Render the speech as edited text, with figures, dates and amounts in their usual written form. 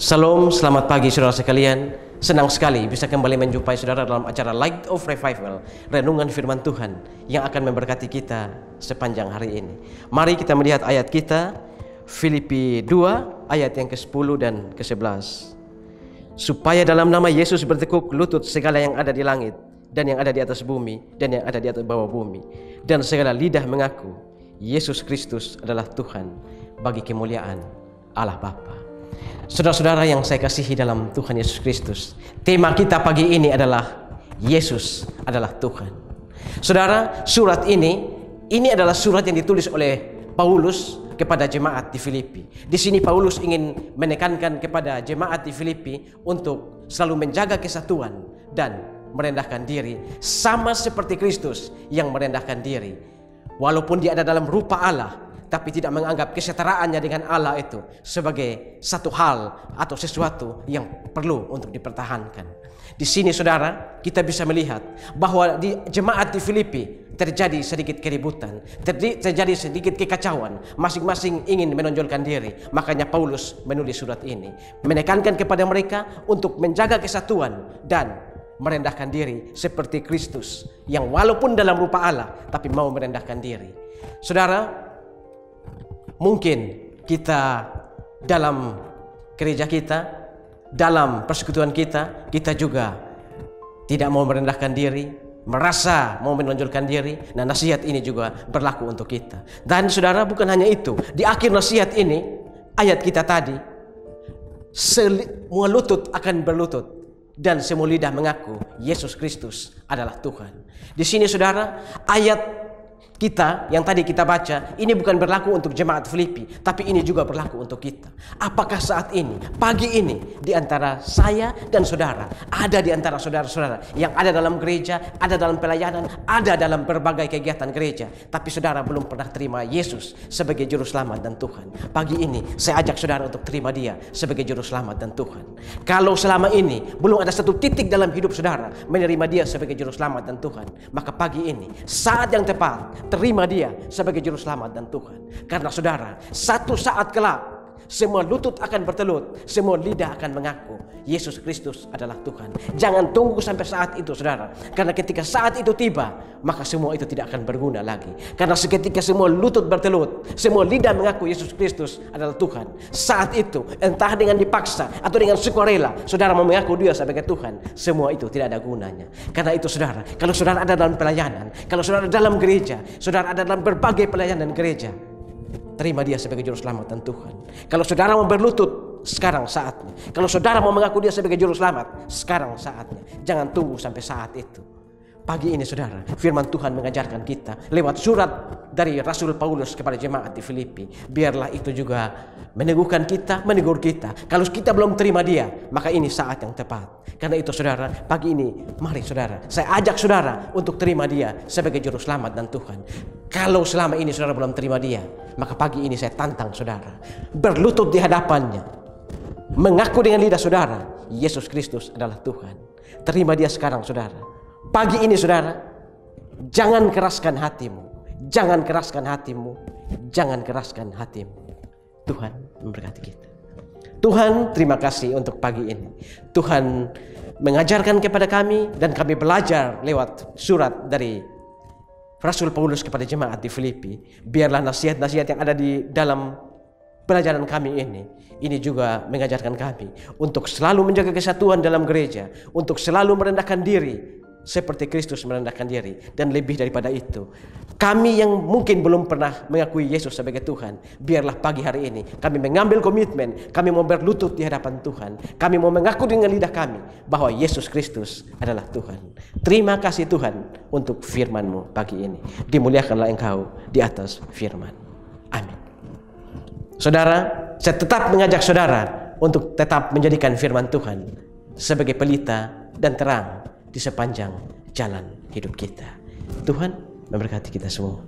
Salam, selamat pagi saudara sekalian. Senang sekali bisa kembali menjumpai saudara dalam acara Light of Revival, renungan firman Tuhan yang akan memberkati kita sepanjang hari ini. Mari kita melihat ayat kita, Filipi 2 ayat yang ke-10 dan ke-11. Supaya dalam nama Yesus bertekuk lutut segala yang ada di langit dan yang ada di atas bumi dan yang ada di atas bawah bumi, dan segala lidah mengaku Yesus Kristus adalah Tuhan, bagi kemuliaan Allah Bapa. Saudara-saudara yang saya kasihi dalam Tuhan Yesus Kristus, tema kita pagi ini adalah Yesus adalah Tuhan. Saudara, surat ini adalah surat yang ditulis oleh Paulus kepada jemaat di Filipi. Di sini Paulus ingin menekankan kepada jemaat di Filipi untuk selalu menjaga kesatuan dan merendahkan diri, sama seperti Kristus yang merendahkan diri. Walaupun dia ada dalam rupa Allah, tapi tidak menganggap kesetaraannya dengan Allah itu sebagai satu hal atau sesuatu yang perlu untuk dipertahankan. Di sini saudara, kita bisa melihat bahwa di jemaat di Filipi terjadi sedikit keributan, terjadi sedikit kekacauan, masing-masing ingin menonjolkan diri. Makanya Paulus menulis surat ini, menekankan kepada mereka untuk menjaga kesatuan dan merendahkan diri seperti Kristus yang walaupun dalam rupa Allah tapi mau merendahkan diri. Saudara, mungkin kita dalam gereja kita, dalam persekutuan kita juga tidak mau merendahkan diri, merasa mau menonjolkan diri. Nah, nasihat ini juga berlaku untuk kita. Dan saudara, bukan hanya itu. Di akhir nasihat ini, ayat kita tadi, semua lutut akan berlutut dan semua lidah mengaku Yesus Kristus adalah Tuhan. Di sini saudara, ayat kita yang tadi kita baca ini bukan berlaku untuk jemaat Filipi, tapi ini juga berlaku untuk kita. Apakah saat ini, pagi ini, di antara saya dan saudara, ada di antara saudara-saudara yang ada dalam gereja, ada dalam pelayanan, ada dalam berbagai kegiatan gereja, tapi saudara belum pernah terima Yesus sebagai juru selamat dan Tuhan? Pagi ini saya ajak saudara untuk terima dia sebagai juru selamat dan Tuhan. Kalau selama ini belum ada satu titik dalam hidup saudara menerima dia sebagai juru selamat dan Tuhan, maka pagi ini saat yang tepat, terima dia sebagai juru selamat dan Tuhan. Karena saudara, satu saat kelak semua lutut akan bertelut, semua lidah akan mengaku Yesus Kristus adalah Tuhan. Jangan tunggu sampai saat itu saudara, karena ketika saat itu tiba, maka semua itu tidak akan berguna lagi. Karena seketika semua lutut bertelut, semua lidah mengaku Yesus Kristus adalah Tuhan, saat itu entah dengan dipaksa atau dengan sukarela saudara mau mengaku dia sebagai Tuhan, semua itu tidak ada gunanya. Karena itu saudara, kalau saudara ada dalam pelayanan, kalau saudara ada dalam gereja, saudara ada dalam berbagai pelayanan gereja, terima dia sebagai juru selamat dan Tuhan. Kalau saudara mau berlutut, sekarang saatnya. Kalau saudara mau mengaku dia sebagai juru selamat, sekarang saatnya. Jangan tunggu sampai saat itu. Pagi ini saudara, firman Tuhan mengajarkan kita lewat surat dari Rasul Paulus kepada jemaat di Filipi. Biarlah itu juga meneguhkan kita, menegur kita. Kalau kita belum terima dia, maka ini saat yang tepat. Karena itu saudara, pagi ini mari saudara, saya ajak saudara untuk terima dia sebagai juru selamat dan Tuhan. Kalau selama ini saudara belum terima dia, maka pagi ini saya tantang saudara, berlutut di hadapannya, mengaku dengan lidah saudara Yesus Kristus adalah Tuhan. Terima dia sekarang saudara. Pagi ini saudara, jangan keraskan hatimu, jangan keraskan hatimu, jangan keraskan hatimu. Tuhan memberkati kita. Tuhan, terima kasih untuk pagi ini. Tuhan mengajarkan kepada kami dan kami belajar lewat surat dari Rasul Paulus kepada jemaat di Filipi. Biarlah nasihat-nasihat yang ada di dalam pelajaran kami ini juga mengajarkan kami untuk selalu menjaga kesatuan dalam gereja, untuk selalu merendahkan diri seperti Kristus merendahkan diri. Dan lebih daripada itu, kami yang mungkin belum pernah mengakui Yesus sebagai Tuhan, biarlah pagi hari ini kami mengambil komitmen, kami mau berlutut di hadapan Tuhan. Kami mau mengaku dengan lidah kami bahwa Yesus Kristus adalah Tuhan. Terima kasih Tuhan untuk firman-Mu pagi ini. Dimuliakanlah Engkau di atas firman. Amin. Saudara, saya tetap mengajak saudara untuk tetap menjadikan firman Tuhan sebagai pelita dan terang di sepanjang jalan hidup kita. Tuhan memberkati kita semua.